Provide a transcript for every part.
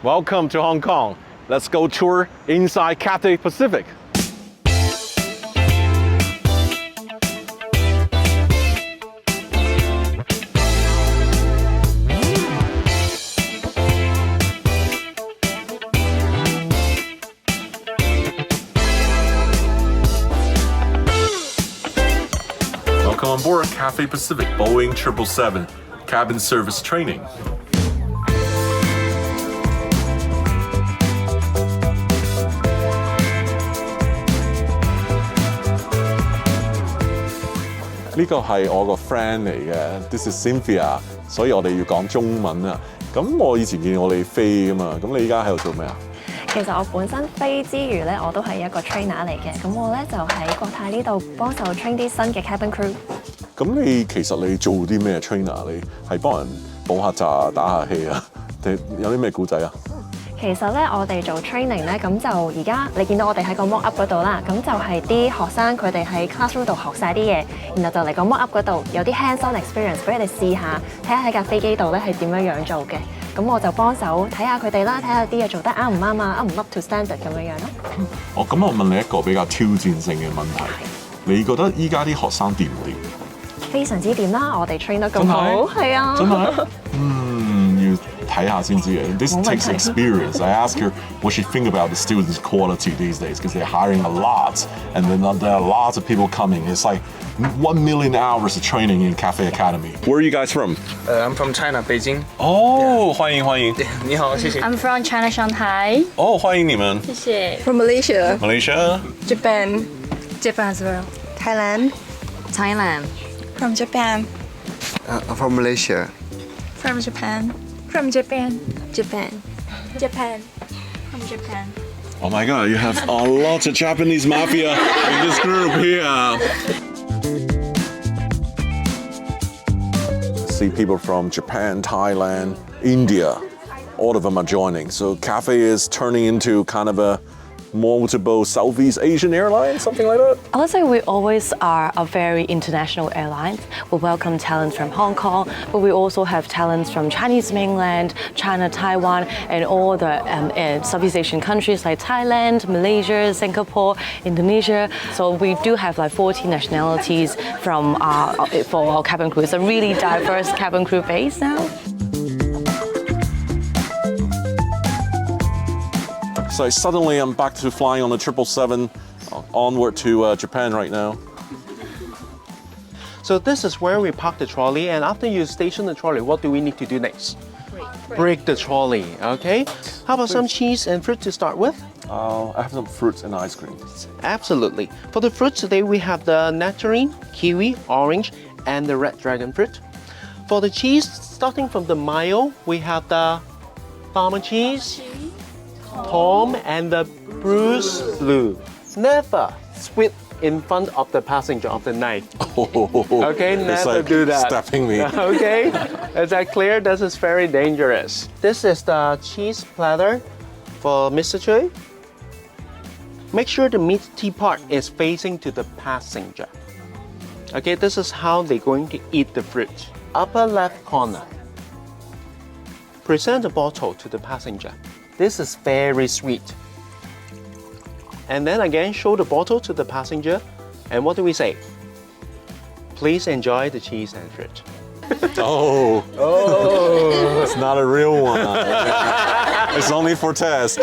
Welcome to Hong Kong. Let's go tour inside Cathay Pacific. Welcome on board Cathay Pacific Boeing 777 cabin service training. This is my friend This is Cynthia. 所以我哋要講中文啊。咁我以前見我哋飛㗎嘛，咁你而家喺度做咩啊？其實我本身飛之餘咧，我都係一個 trainer 嚟嘅。咁我咧就喺國泰呢度幫手 train 啲新嘅 cabin crew。咁其實你做啲咩 trainer？ 你係幫人補下習、打下氣啊？定有啲咩故仔啊？其實咧，我哋做 training 咧，咁就而家你見到我哋喺個 mockup 嗰度啦，咁就係啲學生佢哋喺 classroom 度學晒啲嘢，然後就嚟個 mockup 嗰度有啲 hands-on experience 俾佢哋試下，睇下喺架飛機度咧係點樣做嘅。咁我就幫手睇下佢哋啦，睇下啲嘢做得啱唔啱啊，啱唔 up to standard 咁樣咯。咁我問你一個比較挑戰性嘅問題，你覺得依家啲學生掂唔掂？非常之掂啦，我哋 train 得咁好，係啊。真係？要睇下先知嘅。This takes experience. I ask her what she think about the students' quality these days because they're hiring a lot, and then there are lots of people coming. It's like 1 million hours of training in Cathay Academy. Where are you guys from? I'm from China, Beijing. 欢迎欢迎。你好，谢谢。 I'm from China, Shanghai. 欢迎你们。谢谢。 From Malaysia. Malaysia. Japan. Japan as well. Thailand. Thailand. From Japan. From Malaysia. From Japan. From Japan. Japan. Japan. From Japan. Oh my God, you have a lot of Japanese mafia in this group here. See people from Japan, Thailand, India, all of them are joining. So Cathay is turning into kind of a multiple Southeast Asian airline, something like that? I would say we always are a very international airline. We welcome talents from Hong Kong, but we also have talents from Chinese mainland, China, Taiwan, and all the Southeast Asian countries like Thailand, Malaysia, Singapore, Indonesia. So we do have like 14 nationalities from for our cabin crew. It's a really diverse cabin crew base now. So suddenly I'm back to flying on the 777 onward to Japan right now. So this is where we park the trolley, and after you station the trolley, what do we need to do next? Break the trolley, okay? How about some cheese and fruit to start with? I have some fruits and ice cream. Absolutely. For the fruits today, we have the nectarine, kiwi, orange, and the red dragon fruit. For the cheese, starting from the mayo, we have the farmer cheese, Tom, and the Bruce Blue. Never spit in front of the passenger of the night. Okay, never like do that. Stepping me. Okay, is that clear? This is very dangerous. This is the cheese platter for Mr. Choi. Make sure the meaty part is facing to the passenger. Okay, this is how they're going to eat the fruit. Upper left corner. Present the bottle to the passenger. This is very sweet. And then again, show the bottle to the passenger. And what do we say? Please enjoy the cheese and fruit. Oh, it's not a real one. It's only for test.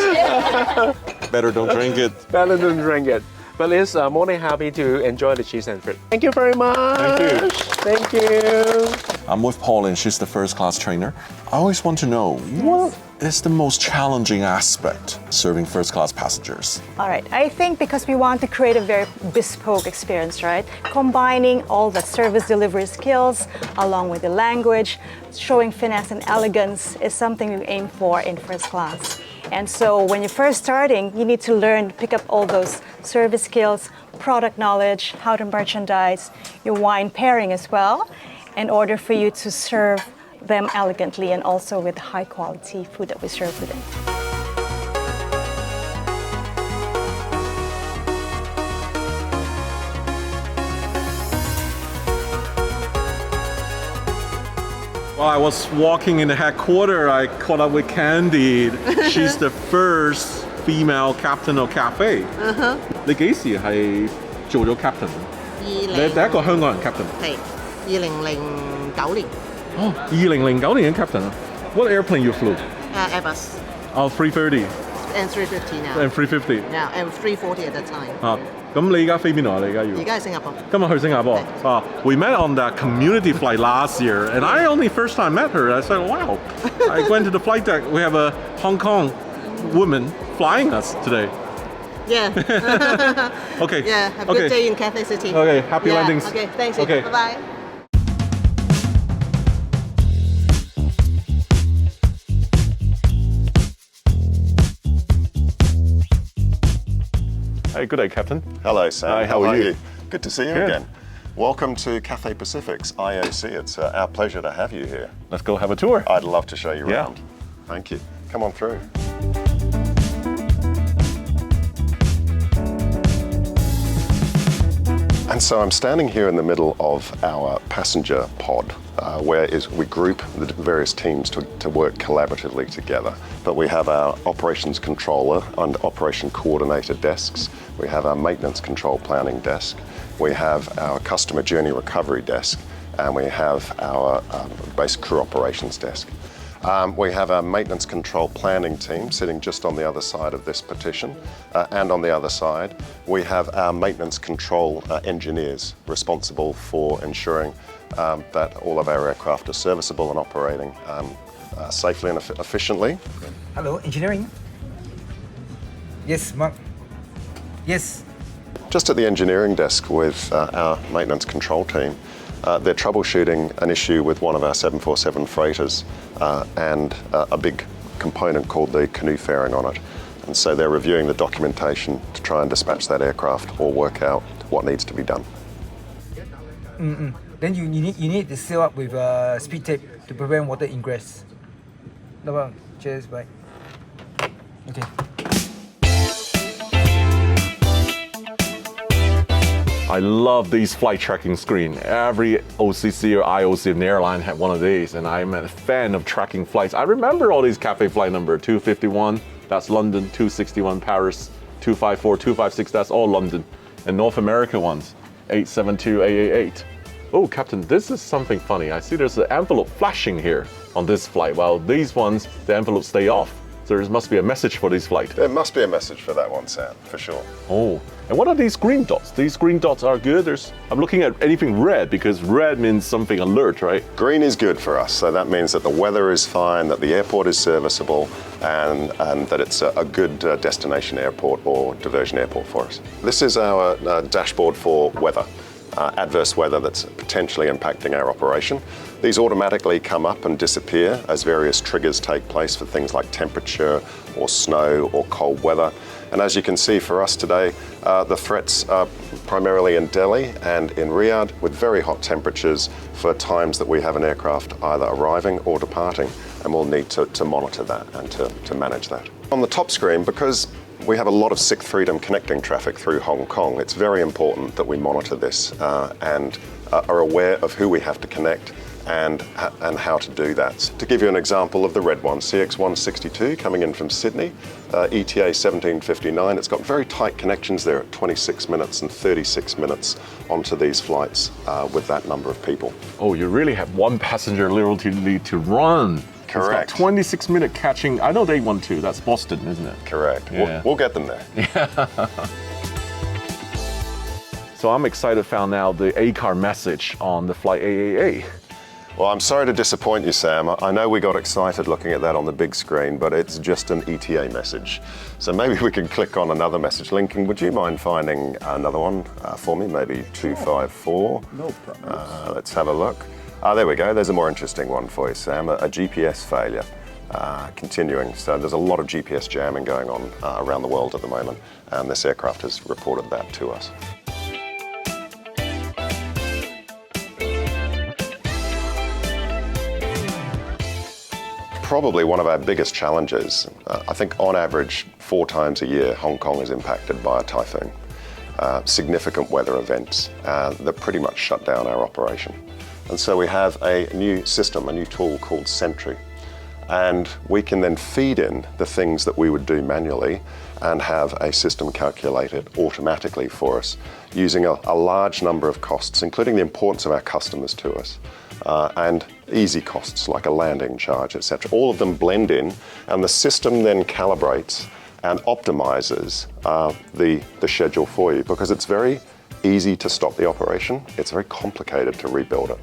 Better don't drink it. Better than drink it. But it's more than happy to enjoy the cheese and fruit. Thank you very much. Thank you. Thank you. I'm with Pauline, she's the first class trainer. I always want to know, what is the most challenging aspect serving first class passengers? All right, I think because we want to create a very bespoke experience, right? Combining all the service delivery skills along with the language, showing finesse and elegance is something we aim for in first class. And so when you're first starting, you need to learn, pick up all those service skills, product knowledge, how to merchandise, your wine pairing as well, in order for you to serve them elegantly and also with high quality food that we serve with them. Well, I was walking in the headquarters. I caught up with Candy. She's the first female captain of Cathay. 你幾時係做咗 captain？ 你係第一個香港人 captain。係2009年。哦，2009年嘅 captain 啊。What airplane you flew? Airbus. Oh, 330 and 350 now. and 350. Yeah, and 340 at that time. 啊，咁你而家飛邊度啊？你而家要？而家係新加坡。今日去新加坡啊！We met on that community flight last year, and I only first time met her. I said, "Wow!" I went to the flight deck. We have a Hong Kong woman flying us today. Yeah. Okay. Yeah. Have a good day in Cathay City. Okay. Happy landings. Okay. Thanks. Okay. Bye bye. Hey, good day, Captain. Hello, Sam. Hi, how are you? Good to see you Good. again. Welcome to Cathay Pacific's IOC. It's our pleasure to have you here. Let's go have a tour. I'd love to show you Yeah. around. Thank you. Come on through. And so I'm standing here in the middle of our passenger pod, where we group the various teams to work collaboratively together. But we have our operations controller and operation coordinator desks. We have our maintenance control planning desk. We have our customer journey recovery desk, and we have our base crew operations desk. We have our maintenance control planning team sitting just on the other side of this partition, and on the other side we have our maintenance control engineers responsible for ensuring that all of our aircraft are serviceable and operating safely and efficiently. Hello, engineering. Yes, Mark. Yes. Just at the engineering desk with our maintenance control team, they're troubleshooting an issue with one of our 747 freighters and a big component called the canoe fairing on it. And so they're reviewing the documentation to try and dispatch that aircraft or work out what needs to be done. Then you need to seal up with speed tape to prevent water ingress. No problem. Cheers, bye. Okay. I love these flight tracking screen. Every OCC or IOC in the airline had one of these, and I'm a fan of tracking flights. I remember all these Cathay flight number 251, that's London, 261 Paris, 254, 256, that's all London. And North America ones, 872, 888. Oh, Captain, this is something funny. I see there's an envelope flashing here on this flight, while these ones, the envelopes stay off. So there must be a message for this flight. There must be a message for that one, Sam, for sure. Oh, and what are these green dots? These green dots are good. I'm looking at anything red because red means something alert, right? Green is good for us, so that means that the weather is fine, that the airport is serviceable, and that it's a good destination airport or diversion airport for us. This is our dashboard for weather. Adverse weather that's potentially impacting our operation. These automatically come up and disappear as various triggers take place for things like temperature or snow or cold weather. And as you can see for us today, the threats are primarily in Delhi and in Riyadh with very hot temperatures for times that we have an aircraft either arriving or departing, and we'll need to monitor that and to manage that. On the top screen, because we have a lot of Sixth Freedom connecting traffic through Hong Kong, it's very important that we monitor this and are aware of who we have to connect and how to do that. To give you an example of the red one, CX162 coming in from Sydney, ETA 1759, it's got very tight connections there at 26 minutes and 36 minutes onto these flights with that number of people. Oh, you really have one passenger literally to run. Correct. It's got 26-minute catching. I know the 812, that's Boston, isn't it? Correct. Yeah. We'll get them there. So I'm excited found out the ACAR message on the flight AAA. Well, I'm sorry to disappoint you, Sam. I know we got excited looking at that on the big screen, but it's just an ETA message. So maybe we can click on another message. Lincoln, would you mind finding another one for me?Maybe 254? No problem. Let's have a look. There we go. There's a more interesting one for you, Sam. A GPS failure continuing. So there's a lot of GPS jamming going on around the world at the moment, and this aircraft has reported that to us. Probably one of our biggest challenges. I think on average 4 times a year Hong Kong is impacted by a typhoon. Significant weather events that pretty much shut down our operation. And so we have a new system, a new tool called Sentry. And we can then feed in the things that we would do manually and have a system calculate it automatically for us using a large number of costs, including the importance of our customers to us, and easy costs like a landing charge, etc. All of them blend in, and the system then calibrates and optimizes the schedule for you, because it's very easy to stop the operation. It's very complicated to rebuild it.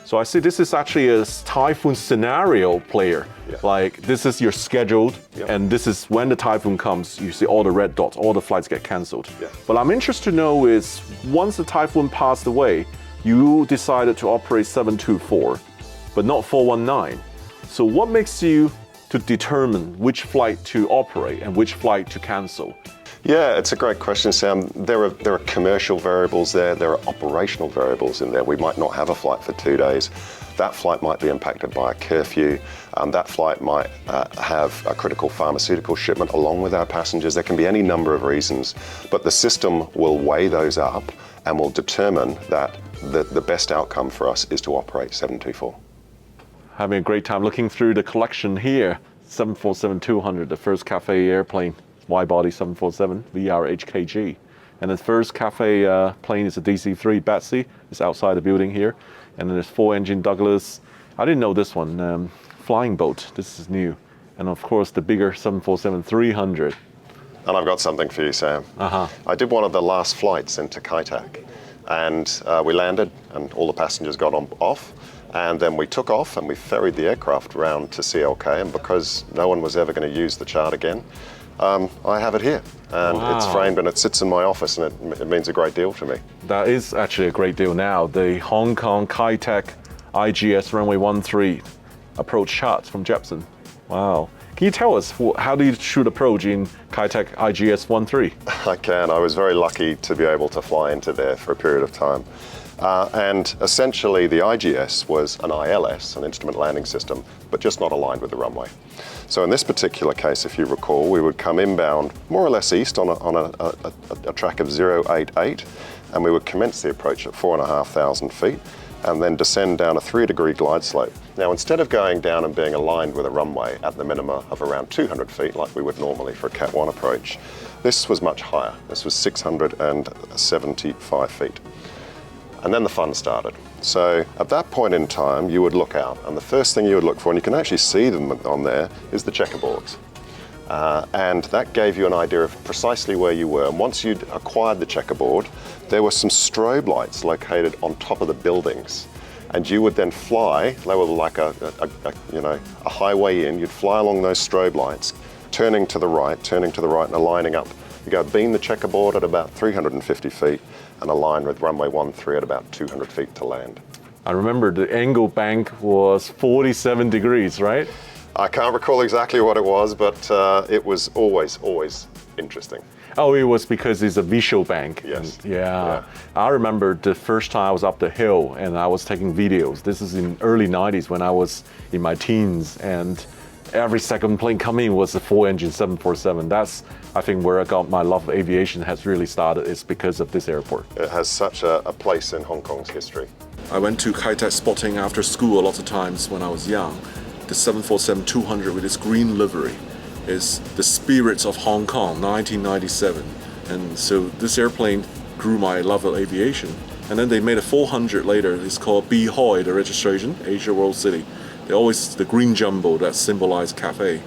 So I see this is actually a typhoon scenario player. Yeah. Like this is your scheduled, Yep. and this is when the typhoon comes, you see all the red dots, all the flights get canceled. Yeah. But I'm interested to know is, once the typhoon passed away, you decided to operate 724, but not 419. So what makes you to determine which flight to operate and which flight to cancel? Yeah, it's a great question, Sam. There are commercial variables there are operational variables in there. We might not have a flight for 2 days. That flight might be impacted by a curfew. That flight might have a critical pharmaceutical shipment along with our passengers. There can be any number of reasons, but the system will weigh those up and will determine that the best outcome for us is to operate 724. Having a great time looking through the collection here. 747-200, the first Cathay airplane. wide-body 747 VRHKG. And the first Cathay plane is a DC-3 Betsy. It's outside the building here. And then there's 4-engine Douglas. I didn't know this one. Flying boat. This is new. And of course the bigger 747-300. And I've got something for you, Sam. I did one of the last flights into Kai Tak, and we landed and all the passengers got off. And then we took off and we ferried the aircraft around to CLK, and because no one was ever going to use the chart again, I have it here, and it's framed and it sits in my office, and it means a great deal to me. That is actually a great deal now. The Hong Kong Kai Tak IGS runway 13 approach chart from Jepson. Wow. Can you tell us how do you shoot approach in Kai Tak IGS 13? I can. I was very lucky to be able to fly into there for a period of time. And essentially the IGS was an ILS, an instrument landing system, but just not aligned with the runway. So in this particular case, if you recall, we would come inbound more or less east on a track of 088, and we would commence the approach at 4,500 feet and then descend down a 3-degree glide slope. Now, instead of going down and being aligned with a runway at the minima of around 200 feet like we would normally for a Cat 1 approach, this was much higher. This was 675 feet. And then the fun started. So at that point in time, you would look out, and the first thing you would look for, and you can actually see them on there, is the checkerboards. And that gave you an idea of precisely where you were. And once you'd acquired the checkerboard, there were some strobe lights located on top of the buildings. And you would then fly, they were like a highway in, you'd fly along those strobe lights, turning to the right and aligning up. You go beam the checkerboard at about 350 feet and align with runway 13 at about 200 feet to land. I remember the angle bank was 47 degrees, right? I can't recall exactly what it was, but it was always interesting. Oh, it was because it's a visual bank. Yes. Yeah. I remember the first time I was up the hill and I was taking videos. This is in early 90s when I was in my teens, and every second plane coming was a 4-engine 747. That's, I think, where I got my love of aviation has really started. It's because of this airport. It has such a place in Hong Kong's history. I went to Kai Tak spotting after school a lot of times when I was young. The 747-200 with its green livery is the spirits of Hong Kong, 1997. And so this airplane grew my love of aviation. And then they made a 400 later. It's called B Hoi, the registration, Asia World City. They always the green jumbo that symbolized Cathay.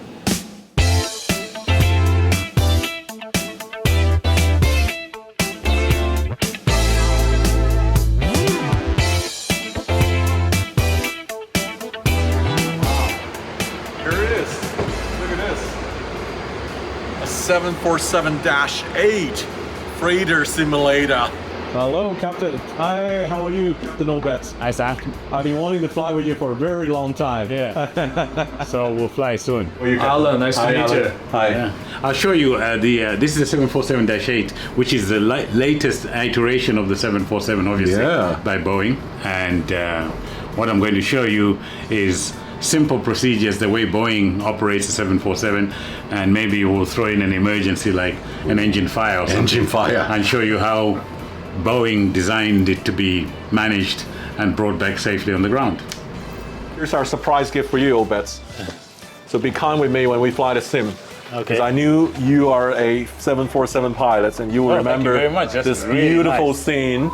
Here it is. Look at this. A 747-8 freighter simulator. Hello, Captain. Hi, how are you, Captain Obetz? Hi, Sam. I've been wanting to fly with you for a very long time. Yeah. So we'll fly soon. Alan, nice to meet you. Hi. Yeah. I'll show you this is a 747-8, which is the latest iteration of the 747, obviously, by Boeing. And what I'm going to show you is simple procedures, the way Boeing operates the 747, and maybe we'll throw in an emergency like an engine fire or something. Engine fire. And show you how Boeing designed it to be managed and brought back safely on the ground. Here's our surprise gift for you, Obets. So be kind with me when we fly the sim. Because I knew you are a 747 pilot and you will remember this really beautiful scene.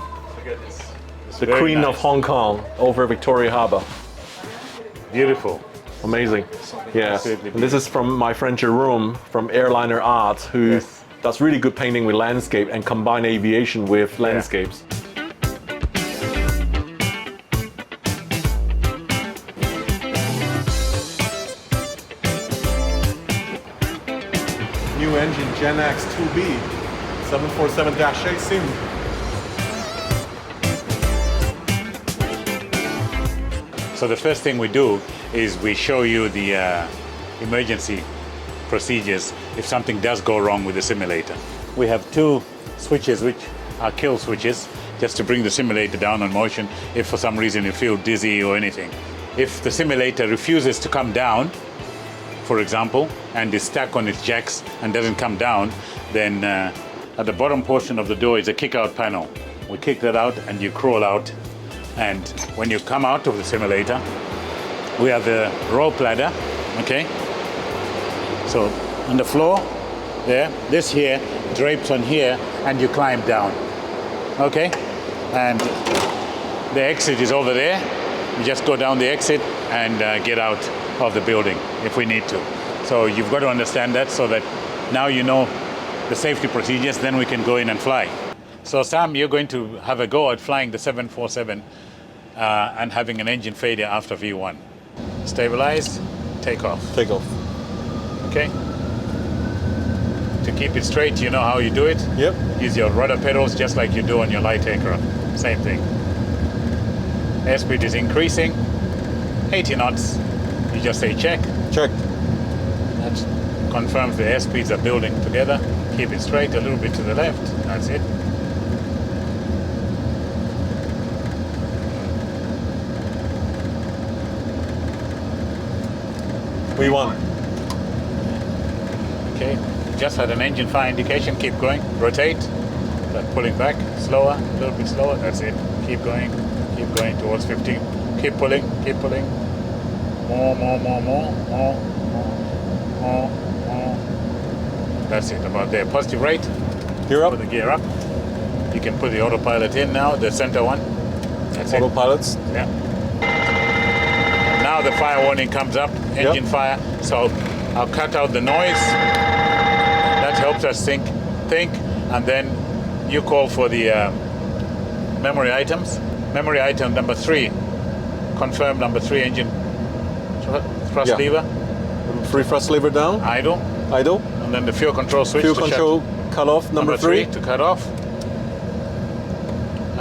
The Queen of Hong Kong over Victoria Harbour. Beautiful. Amazing. Yeah. And this is from my friend Jerome from Airliner Art, who does really good painting with landscape and combine aviation with landscapes. New engine Gen X 2B, 747-8 sim. So the first thing we do is we show you the emergency procedures if something does go wrong with the simulator. We have two switches which are kill switches just to bring the simulator down on motion if for some reason you feel dizzy or anything. If the simulator refuses to come down, for example, and is stuck on its jacks and doesn't come down, then at the bottom portion of the door is a kick-out panel. We kick that out and you crawl out. And when you come out of the simulator, we have the rope ladder, okay? So on the floor, there, this here drapes on here and you climb down, okay? And the exit is over there. You just go down the exit and get out of the building if we need to. So you've got to understand that so that now you know the safety procedures, then we can go in and fly. So Sam, you're going to have a go at flying the 747 and having an engine failure after V1. Stabilize, take off. Take off. Okay? To keep it straight, you know how you do it? Yep. Use your rudder pedals just like you do on your light aircraft. Same thing. Airspeed is increasing, 80 knots. You just say check. Check. That confirms the airspeeds are building together. Keep it straight, a little bit to the left. That's it. We won. Okay, just had an engine fire indication. Keep going. Rotate. Start pulling back. Slower, a little bit slower. That's it. Keep going towards 15. Keep pulling. More. That's it, about there. Positive rate. Gear up. Put the gear up. You can put the autopilot in now, the center one. That's it. Autopilots. Yeah. Now the fire warning comes up, engine fire. So I'll cut out the noise. That helps us think, and then you call for the memory items. Memory item number 3. Confirm number 3 engine thrust lever. Free thrust lever down. Idle. And then the fuel control switch. Fuel control cut off. Number 3 to cut off.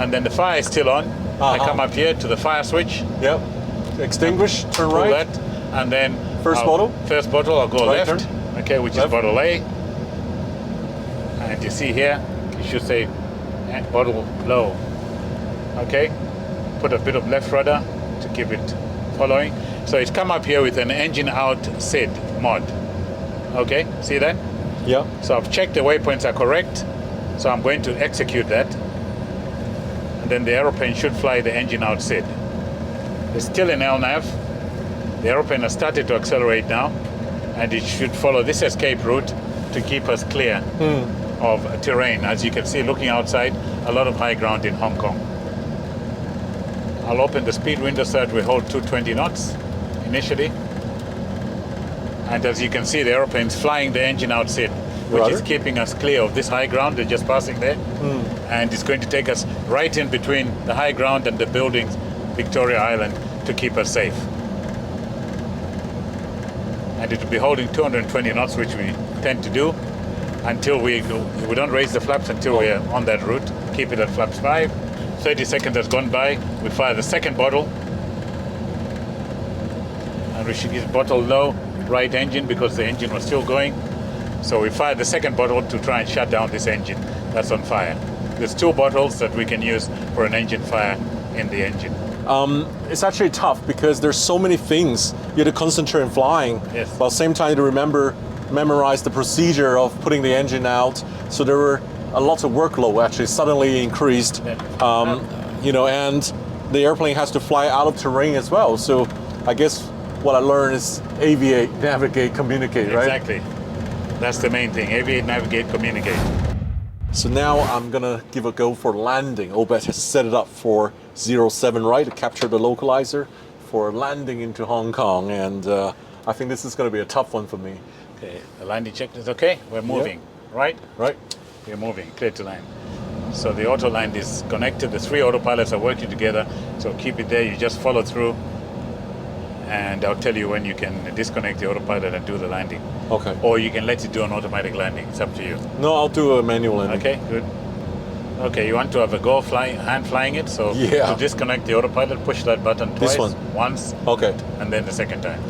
And then the fire is still on. I come up here to the fire switch. Yep. Extinguish. Turn Pull right. that, and then First bottle. I'll go Right left. turn. Okay, which is bottle A. And you see here, you should say bottle low. Okay. Put a bit of left rudder to keep it following. So it's come up here with an engine out SID mod. Okay, see that? Yeah. So I've checked the waypoints are correct. So I'm going to execute that. And then the aeroplane should fly the engine out SID. It's still in LNAV. The aeroplane has started to accelerate now. And it should follow this escape route to keep us clear of terrain. As you can see, looking outside, a lot of high ground in Hong Kong. I'll open the speed window so that we hold 220 knots initially. And as you can see, the aeroplane's flying the engine out SID, which is keeping us clear of this high ground. They're just passing there. And it's going to take us right in between the high ground and the buildings, Victoria Island, to keep us safe. And it will be holding 220 knots, which we tend to do until we don't raise the flaps until we're on that route. Keep it at flaps 5. 30 seconds has gone by. We fire the second bottle. And we should use bottle low, right engine, because the engine was still going. So we fire the second bottle to try and shut down this engine that's on fire. There's 2 bottles that we can use for an engine fire in the engine. It's actually tough because there's so many things you have to concentrate on flying. Yes. But at the same time to memorize the procedure of putting the engine out. So there were a lot of workload actually suddenly increased. And the airplane has to fly out of terrain as well. So I guess what I learned is aviate, navigate, communicate, right? Exactly. That's the main thing. Aviate, navigate, communicate. So now I'm gonna give a go for landing. Obed has set it up for 07 right to capture the localizer for landing into Hong Kong, and I think this is gonna be a tough one for me. Okay, the landing check is okay. We're moving, right? Right. We're moving, clear to land. So the auto land is connected. The 3 autopilots are working together. So keep it there. You just follow through, and I'll tell you when you can disconnect the autopilot and do the landing. Okay. Or you can let it do an automatic landing. It's up to you. No, I'll do a manual landing. Okay, good. Okay, you want to have a go hand flying it. So Yeah. to disconnect the autopilot, push that button twice. This one? Once. Okay. And then the second time.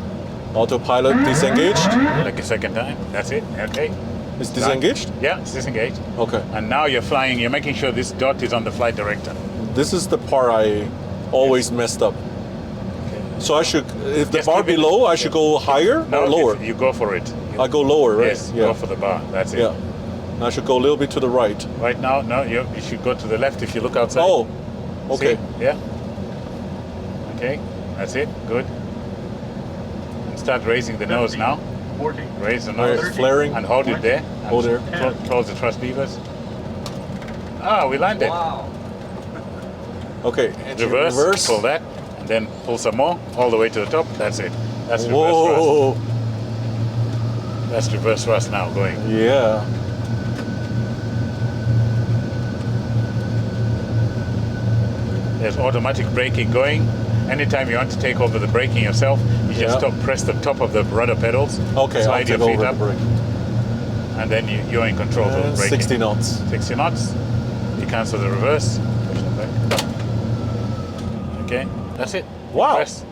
Autopilot disengaged. Like a second time. That's it. Okay. It's disengaged? Yeah, it's disengaged. Okay. And now you're flying, you're making sure this dot is on the flight director. This is the part I always messed up. So I should, if the Just bar keep it- below, I should go higher No, or lower? You go for it. I go lower, right? Yes, go for the bar. That's it. Yeah. And I should go a little bit to the right. Right now, no, you should go to the left if you look outside. Oh, okay. See? Yeah. Okay, that's it. Good. And start raising the nose now. Raise the nose. Right, flaring. And hold it there. And Hold there. Close the thrust levers. Ah, we landed. Okay. Reverse. Pull that. And then pull some more all the way to the top. That's it. That's reverse Whoa. thrust. That's reverse thrust now going. Yeah. There's automatic braking going. Anytime you want to take over the braking yourself, you just press the top of the rudder pedals. Okay, I'll slide your take feet over up, the brake. and then you're in control of the braking. 60 knots. 60 knots. You cancel the reverse. Push them back. Okay, that's it. Wow. Press.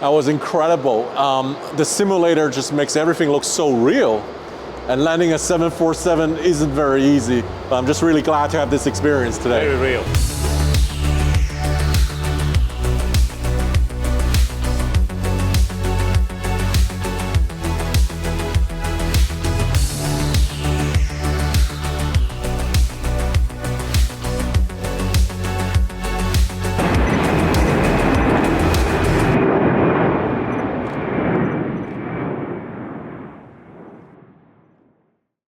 That was incredible. The simulator just makes everything look so real. And landing a 747 isn't very easy. But I'm just really glad to have this experience today. Very real.